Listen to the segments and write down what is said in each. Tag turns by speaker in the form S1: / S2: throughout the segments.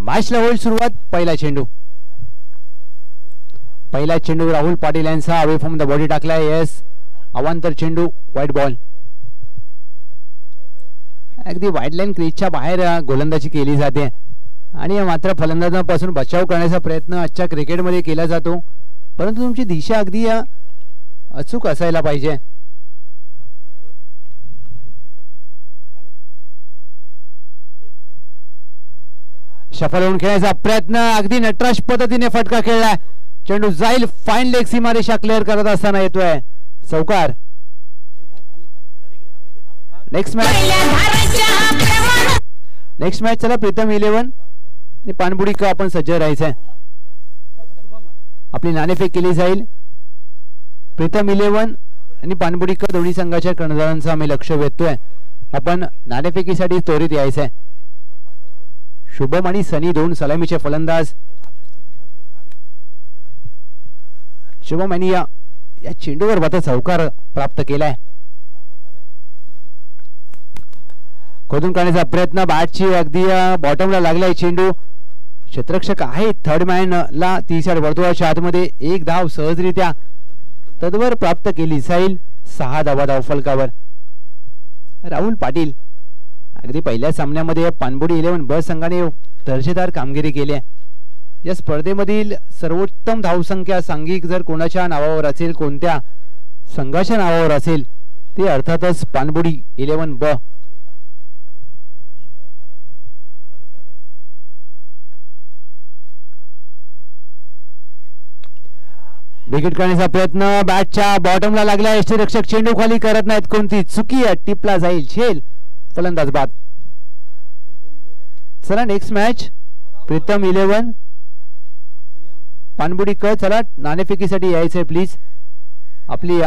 S1: मॅचला होईल सुरुवात. पहिला चेंडू राहुल पाटील यांचा अवे फ्रॉम द बॉडी टाकलाय. येस, अवांतर चेंडू, व्हाईट बॉल. अगदी व्हाईट लाईन क्रीजच्या बाहेर गोलंदाजी केली जाते आणि मात्र फलंदाजांपासून बचाव करण्याचा प्रयत्न आजच्या क्रिकेटमध्ये केला जातो, परंतु तुमची दिशा अगदी अचूक असायला पाहिजे. सफल होऊन खेळण्याचा प्रयत्न, अगदी नटराज पद्धतीने फटका खेळलाय. चेंडू जाईल, फाईन लेग सीमारेषा क्लिअर करत असताना येतोय चौकार. नेक्स्ट मॅच चला प्रीतम 11 आणि पाणबुडी का आपण सज्ज राहायचंय. आपली नाणेफेक केली जाईल. प्रीतम 11 आणि पाणबुडी का दोन्ही संघाच्या कर्णधारांचं आम्ही लक्ष वेधतोय. आपण नाणेफेकीसाठी त्वरित यायचंय. शुभम आणि सनी दोन सलामीचे फलंदाज. शुभम यांनी या चेंडूवर मात्र चौकार प्राप्त केलाय. खोदून काढण्याचा प्रयत्न, बॅटची अगदी बॉटमला लागलाय चेंडू. क्षेत्ररक्षक आहे थर्ड मॅन ला 30 वर्तुळाच्या आतमध्ये. एक धाव सहजरित्या तदवर प्राप्त केली जाईल. 6 धावा धावफलकावर. राहुल पाटील अगदी पहिल्या सामन्यामध्ये पाणबुडी 11 ब संघाने दर्जेदार कामगिरी केली आहे. या स्पर्धेमधील सर्वोत्तम धावसंख्या सांघिक जर कोणाच्या नावावर असेल, कोणत्या संघाच्या नावावर असेल, ते अर्थातच पाणबुडी 11 ब. विकेट करण्याचा प्रयत्न, बॅटच्या बॉटमला लागला. यष्टीरक्षक चेंडू खाली करत नाहीत. कोणती चुकी आहे, टिपला जाईल, झेल, फलंदाज बाद. चला नेक्स्ट मॅच प्रीतम 11 पाणबुडी क. चला नाणेफेकीसाठी यायचंय प्लीज. आपली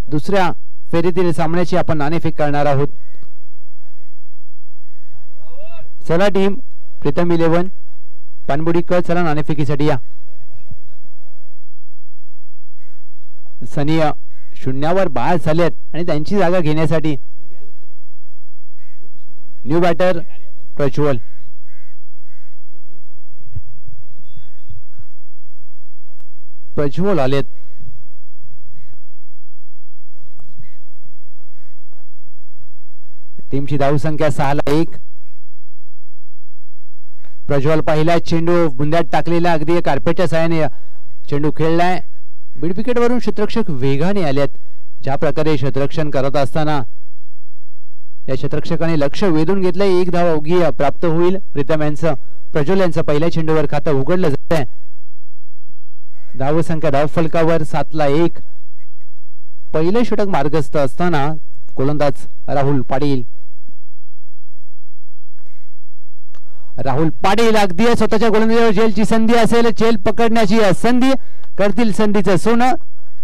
S1: दुसऱ्या फेरीतील सामन्याची आपण नाणेफेक करणार आहोत. चला टीम प्रीतम 11 पाणबुडी क, चला नाणेफेकीसाठी या. सनी शून्यावर बाद झालेत आणि त्यांची जागा घेण्यासाठी न्यू बॅटर प्रज्वल. आलेत. टीमची धावसंख्या 6-1. प्रज्वल पहिला चेंडू बुंद्यात टाकलेला, अगदी कार्पेटच्या साहाय्याने चेंडू खेळलाय. मिड विकेट वरून क्षेत्ररक्षक वेगाने आलेत. ज्या प्रकारे क्षेत्ररक्षण करत असताना या क्षेत्ररक्षकाने लक्ष वेधून घेतलंय. एक धाव अवघी प्राप्त होईल. प्रीतम यांचं प्रज्वल यांचं पहिल्या चेंडूवर खातं उघडलं जात आहे. धावसंख्या धावफलकावर 7-1. पहिलं षटक मार्गस्थ असताना गोलंदाज राहुल पाटील अगदी स्वतःच्या गोलंदाजीवर झेलची संधी असेल. झेल पकडण्याची संधी करतील. संधीचं सोनं.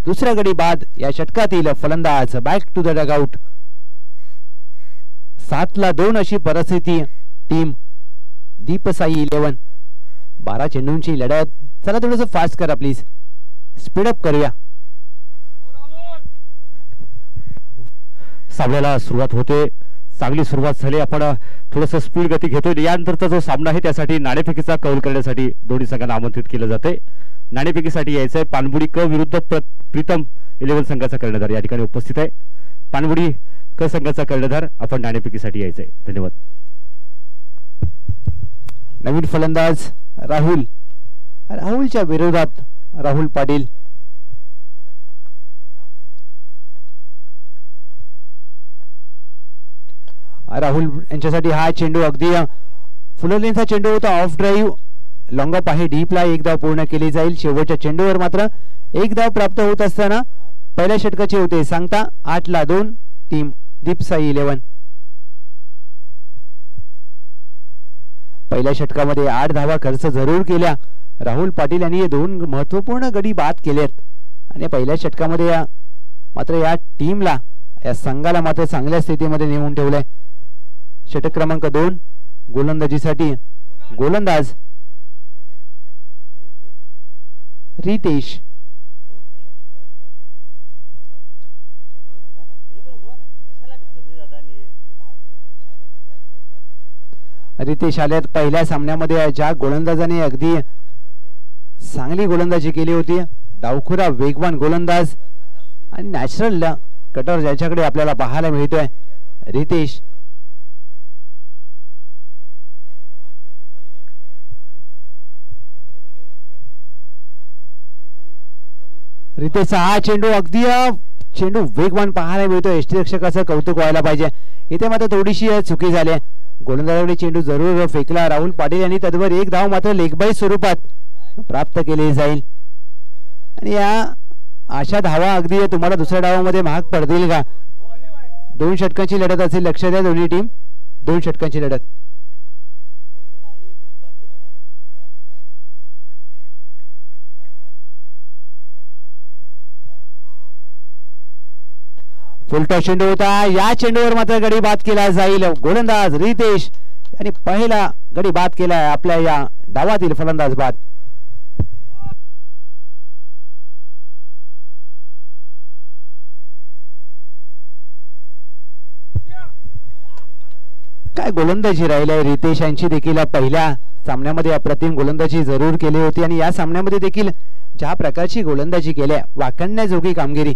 S1: दुसऱ्या गडी बाद. या षटकातील फलंदाज बॅक टू द डगआउट. 7-2 अशी परिस्थिती. टीम दीपसाई 11 12 चेंडूंची लढत. चला थोडंसं फास्ट करा प्लीज, स्पीडअप करूया.
S2: सामन्याला सुरुवात होते. चांगली सुरुवात झाली. आपण थोडंसं स्पीड गती घेतोय. यानंतरचा जो सामना आहे त्यासाठी नाणेफेकीचा कौल करण्यासाठी दोन्ही संघांना आमंत्रित केलं जाते. नाणेफेकीसाठी यायचंय. पाणबुडी क विरुद्ध प्रीतम 11 संघाचा कर्णधार या ठिकाणी उपस्थित आहे. पाणबुडी क संघाचा कर्णधार आपण नाणेफेकीसाठी यायचंय. धन्यवाद.
S1: नवीन फलंदाज राहुलच्या विरोधात राहुल पाटील. राहुल यांच्यासाठी हा चेंडू अगदी फुललेचा चेंडू होता. ऑफ ड्राईव्ह लॉंगअप आहे. डीपला एक धाव पूर्ण केली जाईल. शेवटच्या चेंडूवर मात्र एक धाव प्राप्त होत असताना पहिल्या षटकाचे होते सांगता 8-2. टीम दीपसाई 11 पहिल्या षटकामध्ये 8 धावा खर्च जरूर केल्या. राहुल पाटील यांनी 2 महत्वपूर्ण गडी बाद केलेत आणि पहिल्या षटकामध्ये मात्र या टीमला, या संघाला मात्र चांगल्या स्थितीमध्ये नेऊन ठेवलंय. षटक क्रमांक 2 गोलंदाजीसाठी गोलंदाज रितेश. रितेश आल्यात पहिल्या सामन्यामध्ये ज्या गोलंदाजाने अगदी चांगली गोलंदाजी केली होती, डावखुरा वेगवान गोलंदाज आणि नॅचरल कटर ज्याच्याकडे आपल्याला पाहायला मिळतोय रितेश. रितेशचा हा चेंडू अगदी चेंडू वेगवान पाहायला मिळतो. यष्टीरक्षकाचं कौतुक व्हायला पाहिजे. इथे मात्र थोडीशी चुकी झाली. गोलंदाजाकडे चेंडू जरूर फेकला राहुल पाटील यांनी. तद्वर एक धाव मात्र लेगबाई स्वरूपात प्राप्त केली जाईल आणि या अशा धावा अगदी तुम्हाला दुसऱ्या डावामध्ये महाग पडतील का? 2 षटकांची लढत असेल. लक्ष द्या दोन्ही टीम 2 षटकांची लढत. फुलटॉ चेंडू होता. या चेंडूवर मात्र गडी बाद केला जाईल. गोलंदाज रितेश यांनी पहिला गडी बाद केलाय आपल्या या डावातील फलंदाज बाद. काय गोलंदाजी राहिली रितेश यांची देखील. पहिल्या सामन्यामध्ये अप्रतिम गोलंदाजी जरूर केली होती आणि या सामन्यामध्ये देखील ज्या प्रकारची गोलंदाजी केल्या वाखाणण्याजोगी कामगिरी.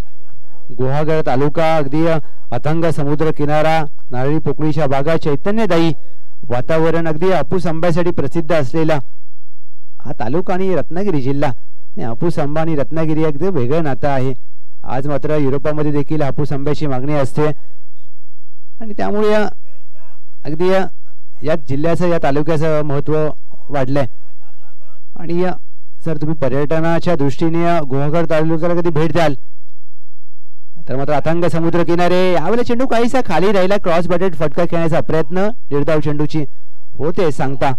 S1: गुहागर तालुका अगदी अथंग समुद्र किनारा, नारळी पोकळीच्या बागा, चैतन्यदायी वातावरण, अगदी हापूस आंब्यासाठी प्रसिद्ध असलेला हा तालुका आणि रत्नागिरी जिल्हा. हापूस आंबा आणि रत्नागिरी अगदी वेगळं नातं आहे. आज मात्र युरोपामध्ये देखील हापूस आंब्याची मागणी असते आणि त्यामुळे अगदी या जिल्ह्याचं या तालुक्याचं महत्त्व वाढलंय. आणि जर तुम्ही पर्यटनाच्या दृष्टीने गुहागर तालुक्याला कधी भेट द्याल तर मात्र अथांग समुद्र किनारे. यावेळेला चेंडू काहीसा खाली राहिला. क्रॉस बॅटेड फटका खेळण्याचा प्रयत्न निर्धाव चेंडूची होते सांगता.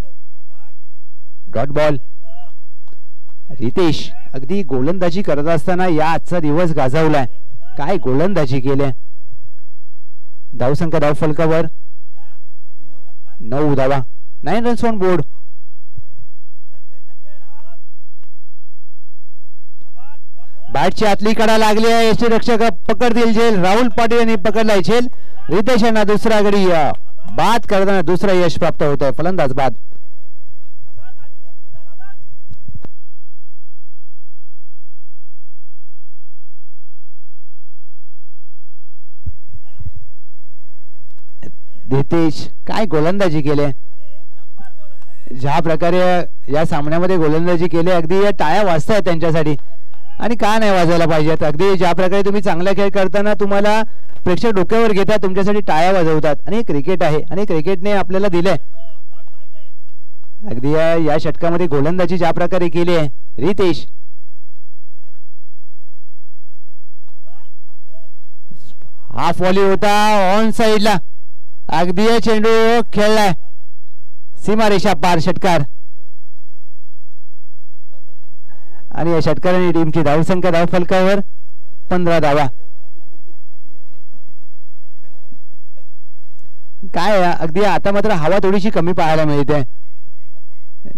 S1: Dot ball. रितेश अगदी गोलंदाजी करत असताना या आजचा दिवस गाजवलाय. काय गोलंदाजी केली. धावसंख्या धाव फलकावर 9 धावा. 9 रन्स ऑन बोर्ड. बॅटची आतली कडा लागली आहे. यष्टीरक्षक पकडतील झेल. राहुल पाटील यांनी पकडलाय झेल. रितेश यांना दुसरा गडी बाद करताना दुसरा यश प्राप्त होत आहे. फलंदाज बाद. रितेश काय गोलंदाजी केली. ज्या प्रकारे या सामन्यामध्ये गोलंदाजी केली अगदी टाळ्या वाजतायत त्यांच्यासाठी. आणि का नाही वाजायला पाहिजेत. अगदी ज्या प्रकारे तुम्ही चांगला खेळ करताना तुम्हाला प्रेक्षक डोक्यावर घेतात, तुमच्यासाठी टाळ्या वाजवतात. आणि क्रिकेट आहे आणि क्रिकेटने आपल्याला दिलंय. अगदी या षटकामध्ये गोलंदाजी ज्या प्रकारे केली आहे रितेश. हाफ व्हॉली होता ऑन साइडला. अगदी चेंडू खेळलाय सीमारेषा पार. षटकार आणि या षटकाराने टीमची धावसंख्या धाव फलकावर 15 धावा. काय अगदी आता मात्र हवा थोडीशी कमी पाहायला मिळते.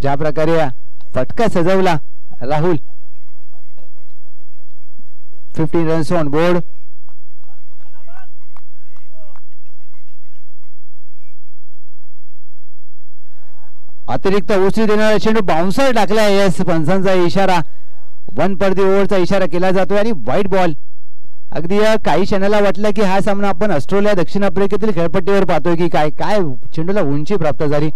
S1: ज्या प्रकारे फटका सजवला राहुल. 15 runs on board. अतिरिक्त उसळी देणारा चेंडू बाउन्सर टाकलाय. यस पंचांचा इशारा. 1 पर दी ओव्हरचा इशारा केला जातोय आणि व्हाईट बॉल. अगदी काही क्षणाला वाटलं की हा सामना आपण ऑस्ट्रेलिया दक्षिण आफ्रिकेतील खेळपट्टीवर पाहतोय की काय. काय चेंडूला उंची प्राप्त झाली.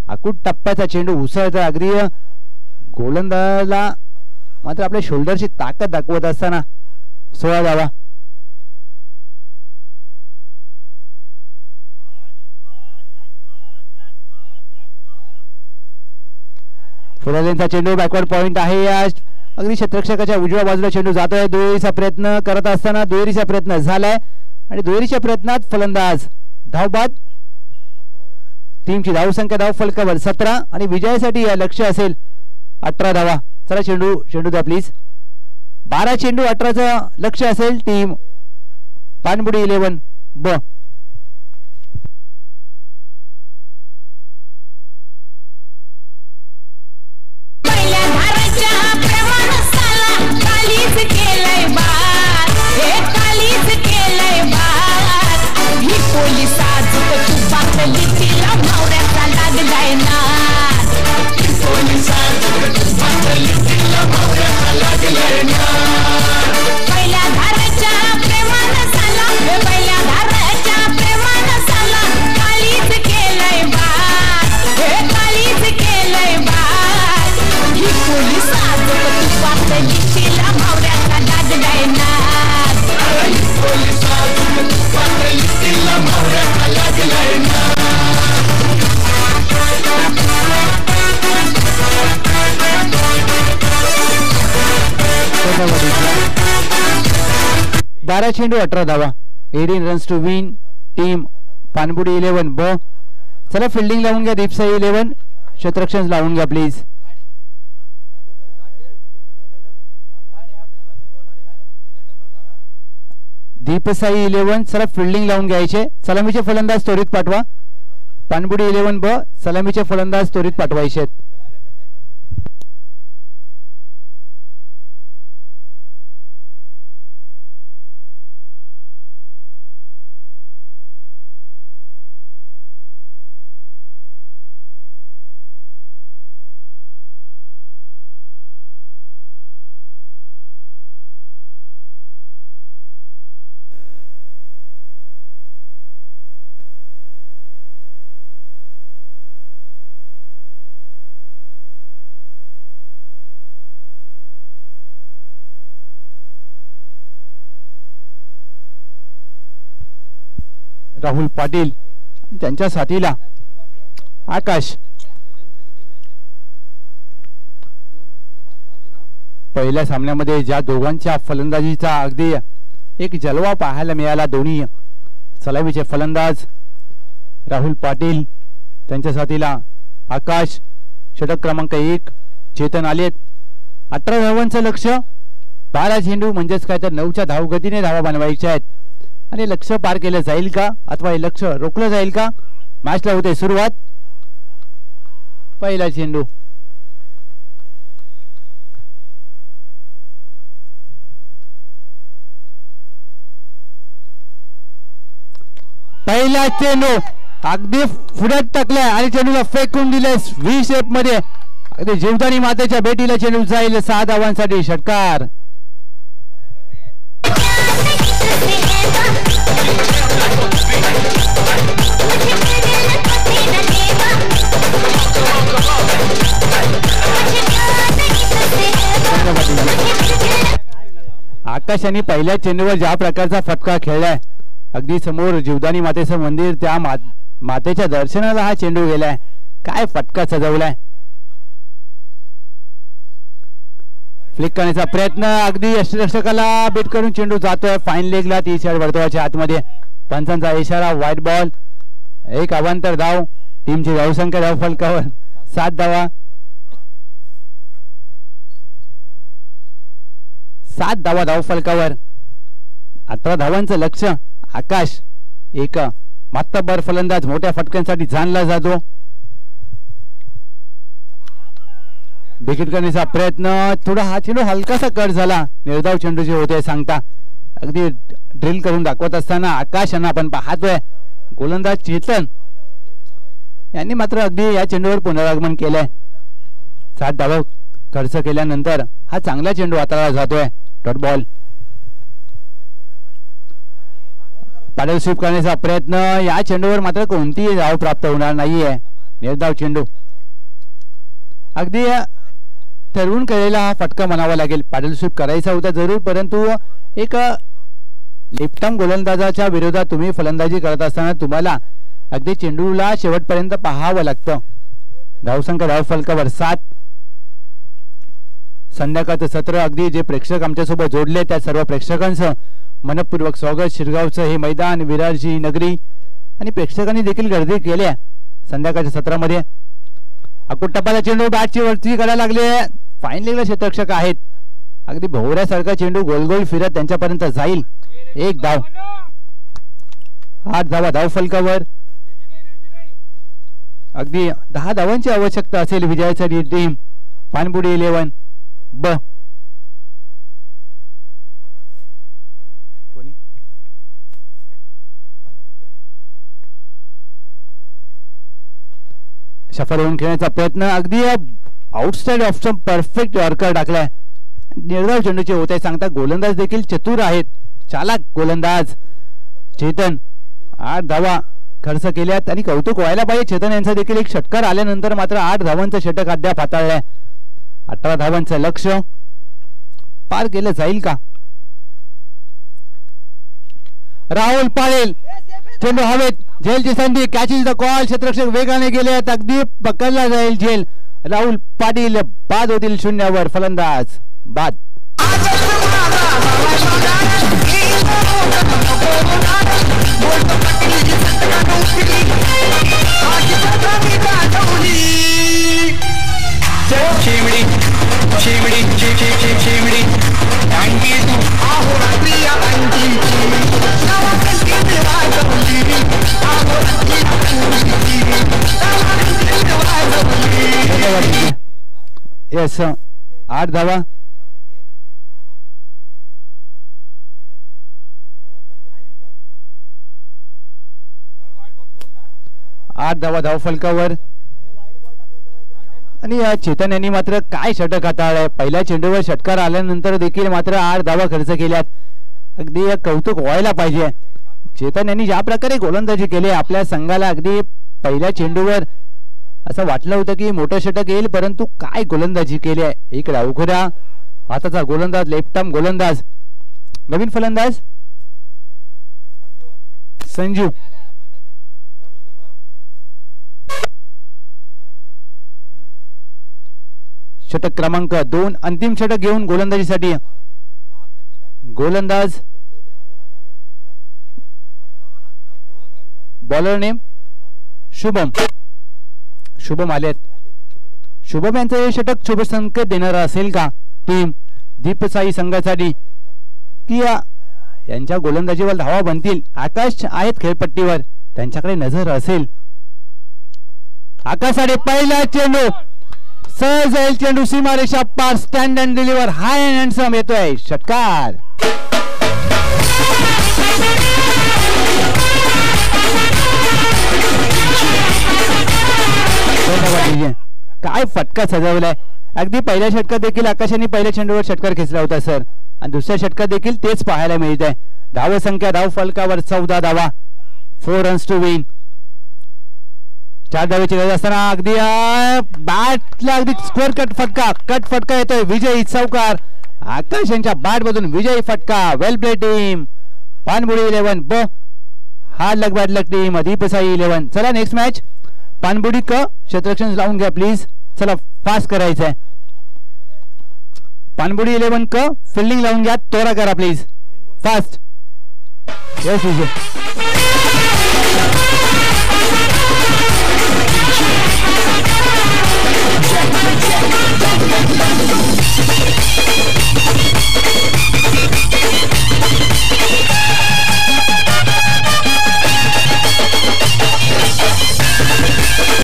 S1: अकूट टप्प्याचा चेंडू उसळता अगदी गोलंदाजाला मात्र आपल्या शोल्डरची ताकद दाखवत असताना 16 धावा. फुलालेंचा चेंडू बॅकवर्ड पॉइंट आहे. अगदी क्षेत्ररक्षकाच्या उजव्या बाजूला चेंडू जातोय. दुहेरीचा प्रयत्न करत असताना दुहेरीचा प्रयत्न झालाय आणि दुहेरीच्या प्रयत्नात फलंदाज धावबाद. टीमची धावसंख्या धाव फलकावर 17 आणि विजयासाठी या लक्ष्य असेल 18 धावा. चला चेंडू द्या प्लीज. 12 चेंडू 18चा लक्ष्य असेल टीम पानबुडी 11 ब.
S3: पोलिसा
S1: पहिला चेंडू 18 धावा. 18 runs to win team Panbudi 11 ब. चला फिल्डिंग लावून घ्या दीपसाई 11. क्षेत्ररक्षण लावून घ्या प्लीज. दीपसाई 11 चला फिल्डिंग लावून घ्यायचे. सलामीचे फलंदाज त्वरित पाठवा. पानबुडी 11 ब सलामीचे फलंदाज त्वरित पाठवायचे. राहुल पाटील त्यांच्या साथीला आकाश. पहिल्या सामन्यामध्ये ज्या दोघांच्या फलंदाजीचा अगदी एक जलवा पाहायला मिळाला. दोन्ही सलामीचे फलंदाज राहुल पाटील त्यांच्या साथीला आकाश. षटक क्रमांक 1 चेतन आलेत. 18 धावांचं लक्ष. 12 चेंडू म्हणजेच काय तर 9च्या धावगतीने धावा बनवायच्या आहेत. आणि लक्ष पार केलं जाईल का अथवा हे लक्ष रोखलं जाईल का. मॅचला होते सुरुवात. पहिला चेंडू अगदी पुढ्यात टाकलाय आणि चेंडूला फेकून दिले व्ही शेप मध्ये. अगदी जीवदानी मातेच्या भेटीला चेंडू जाईल. 6 धावांसाठी षटकार. आकाश यांनी पहिल्या चेंडूवर ज्या प्रकारचा फटका खेळलाय. अगदी समोर जीवदानी मातेचं मंदिर त्या मातेच्या दर्शनाला हा चेंडू गेलाय. काय फटका सजवलाय. फ्लिक करण्याचा प्रयत्न अगदी यष्टिरक्षकाला बीट करून चेंडू जातोय फाईन लेगला. 30 यार्ड वर्तुळाच्या आतमध्ये. पंचांचा इशारा व्हाईट बॉल. एक अवांतर धाव. टीमची धावसंख्या धाव फलकावर 7 धावा. 7 धावा धाव फलकावर. 18 धावांचं लक्ष. आकाश एक मातब्बर फलंदाज मोठ्या फटक्यांसाठी जाणला जातो. विकेट करण्याचा प्रयत्न. थोडा हा चेंडू हलकासा कट झाला. निर्धाव चेंडू जे होते सांगता अगदी ड्रिल करून दाखवत असताना आकाश यांना आपण पाहतोय. गोलंदाज चेतन यांनी मात्र अगदी या चेंडूवर पुनरागमन केलंय. 7 धावा खर्च केल्यानंतर हा चांगला चेंडू हाताळला जातोय. Dot ball. पॅडल स्वीप करण्याचा प्रयत्न. या चेंडूवर मात्र कोणतीही धाव प्राप्त होणार नाहीये. निर्धाव चेंडू. अगदी ठरवून केलेला हा फटका म्हणावा लागेल. पॅडल स्वीप करायचा होता जरूर परंतु एक लेफ्ट आर्म गोलंदाजाच्या विरोधात तुम्ही फलंदाजी करत असताना तुम्हाला अगदी चेंडूला शेवटपर्यंत पाहावं लागतं. धावसंख्या धाव फलकावर 7. संध्याकाळचं सत्र अगदी जे प्रेक्षक आमच्यासोबत जोडले त्या सर्व प्रेक्षकांचं मनपूर्वक स्वागत. शिरगावचं हे मैदान विरारची नगरी आणि प्रेक्षकांनी देखील गर्दी केली संध्याकाळच्या सत्रामध्ये. अकुट टप्प्याला चेंडू बॅटची वरती करायला लागले. फाईन लेगला क्षेत्ररक्षक आहेत. अगदी भोवऱ्यासारखा चेंडू गोल गोल फिरत त्यांच्यापर्यंत जाईल. 1 धाव. 8 धावा धाव फलकावर. अगदी 10 धावांची आवश्यकता असेल विजयासाठी टीम पानबुडी 11 ब. सफर होऊन खेळण्याचा प्रयत्न. अगदी आउटसाइड ऑप्शन परफेक्ट यॉर्कर टाकलाय. निर्धाव चेंडूचे होते सांगता गोलंदाज देखील चतुर आहेत. चालाक गोलंदाज चेतन. 8 धावा खर्च केल्यात आणि कौतुक व्हायला पाहिजे चेतन यांचा देखील. एक षटकार आल्यानंतर मात्र 8 धावांचं षटक अद्याप हाताळलंय. 18 धावांचं लक्ष. पार केलं जाईल का. राहुल पाटील चेंडू हवेत. झेलची संधी. Catch is the call. क्षेत्ररक्षक वेगाने गेले. अगदी पकडला जाईल झेल. राहुल पाटील बाद होतील 0 वर. फलंदाज बाद. येस 8 धावा. धाव फलकावर. आणि या चेतन यांनी मात्र काय षटक हाताळलंय. पहिल्या चेंडूवर षटकार आल्यानंतर देखील मात्र 8 धावा खर्च केल्यात. अगदी कौतुक व्हायला पाहिजे. चेतन यांनी ज्या प्रकारे गोलंदाजी केली आपल्या संघाला अगदी पहिल्या चेंडूवर असं वाटलं होतं की मोठं षटक येईल, परंतु काय गोलंदाजी केली आहे. एक डावखुरा हाताचा गोलंदाज, लेफ्ट आर्म गोलंदाज. नवीन फलंदाज संजू. षटक क्रमांक 2 अंतिम षटक घेऊन गोलंदाजीसाठी गोलंदाज बॉलर नेम शुभम आलेत. शुभम यांचं हे षटक शुभ संकेत देणार असेल का टीम दीपसाई संघासाठी, की यांच्या गोलंदाजीवर धावा बनतील. आकाश आहेत खेळपट्टीवर, त्यांच्याकडे नजर असेल. आकाशसाठी पहिला चेंडू सहज जाईल. चेंडू सीमारेषा पार. Stand and deliver high and handsome येतोय षटकार. काय फटका सजवलाय. अगदी पहिल्या षटकात देखील आकाशाने पहिल्या चेंडूवर षटकार खेचला होता सर, आणि दुसऱ्या षटकात देखील तेच पाहायला मिळत आहे. धाव संख्या धाव फलकावर 14 धावा. 4 रन्स टू विन. 4 धावेची गरज असताना अगदी बॅटला अगदी स्क्वेअर कट फटका येतोय. विजयी चौकार आकाश यांच्या बॅट मधून विजयी फटका. Well play team. पानबुडी 11 ब hard luck bad luck team Deepsai 11. चला नेक्स्ट मॅच. पानबुडी क क्षेत्ररक्षण लावून घ्या प्लीज. चला फास्ट करायचं आहे. पानबुडी 11 क फिल्डिंग लावून घ्या. तोरा करा प्लीज फास्ट. Yes Vijay.